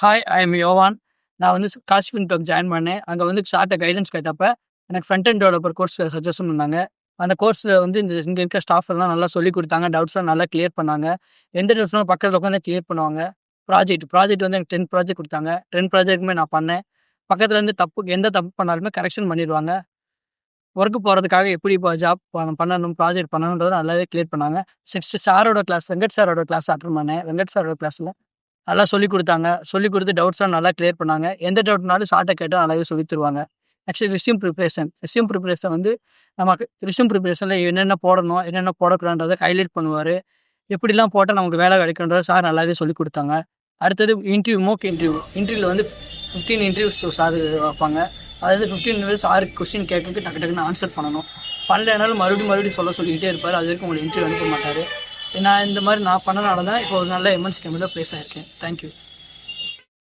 Hi, I am யோவான். நான் வந்து காசி ஃபின்டெக் ஜாயின் பண்ணேன். அங்க வந்து சார்ட்ட கைடன்ஸ் கேட்டப்ப, எனக்கு front and developer course suggestion பண்ணாங்க. அந்த கோர்ஸ்ல வந்து இங்க இருக்க ஸ்டாஃப் எல்லாம் நல்லா சொல்லிக் குடுத்தாங்க. டவுட்ஸ்லாம் நல்லா கிளியர் பண்ணாங்க. எந்த டவுட்ஸ்னாலும் பக்கத்துல உட்காந்து கிளியர் பண்ணுவாங்க. ப்ராஜெக்ட் வந்து எனக்கு 10 ப்ராஜெக்ட் குடுத்தாங்க. 10 ப்ராஜெக்ட்டுமே நான் பண்ணேன். பக்கத்துல இருந்து எந்த தப்பு பண்ணாலுமே கரெக்ஷன் பண்ணிருவாங்க. ஒர்க் போறதுக்காக எப்படி ஜாப் பண்ணணும், ப்ராஜெக்ட் பண்ணணும்ன்றத நல்லாவே கிளியர் பண்ணாங்க. சாரோட கிளாஸ் வெங்கட் சாரோட கிளாஸ் அட்டெண்ட் பண்ணேன். வெங்கட் சாரோட கிளாஸ்ல நல்லா சொல்லிக் குடுத்தாங்க. சொல்லிக் குடுத்து டவுட்ஸ்லாம் நல்லா கிளியர் பண்ணாங்க. எந்த டவுட்னாலும் சார்ட்ட கேட்டா நல்லாவே சொல்லித் தருவாங்க. ஆக்சுவலி ரெஸ்யூம் ப்ரிப்பரேஷன் வந்து நமக்கு ரெஸ்யூம் ப்ரிப்பரேஷன்ல என்னென்ன போடணும், என்னென்ன போடக்கூடாதுன்றத ஹைலைட் பண்ணுவாரு. எப்படிலாம் போட்டா நமக்கு வேலை கிடைக்குன்றத சார் நல்லாவே சொல்லிக் குடுத்தாங்க. அடுத்தது மோக் இன்டர்வியூ. இன்டர்வியூல வந்து 15 இன்டர்வியூஸ் சார் வைப்பாங்க. அதாவது 15 இன்டர்வியூஸ் 6 கொஸ்டின் கேட்கறதுக்கு டக்கு டக்குன்னு ஆன்சர் பண்ணணும். பண்ணலைனாலும் மறுபடியும் சொல்லிக்கிட்டே இருப்பாரு. அது வரைக்கும் உங்களை இன்டர்வியூ அனுப்ப மாட்டாரு. நான் இந்த மாதிரி நான் பண்ணனால தான் இப்போ ஒரு நல்ல எம்என்சி கம்பெனில பிளேஸ் ஆயிருக்கேன். Thank you.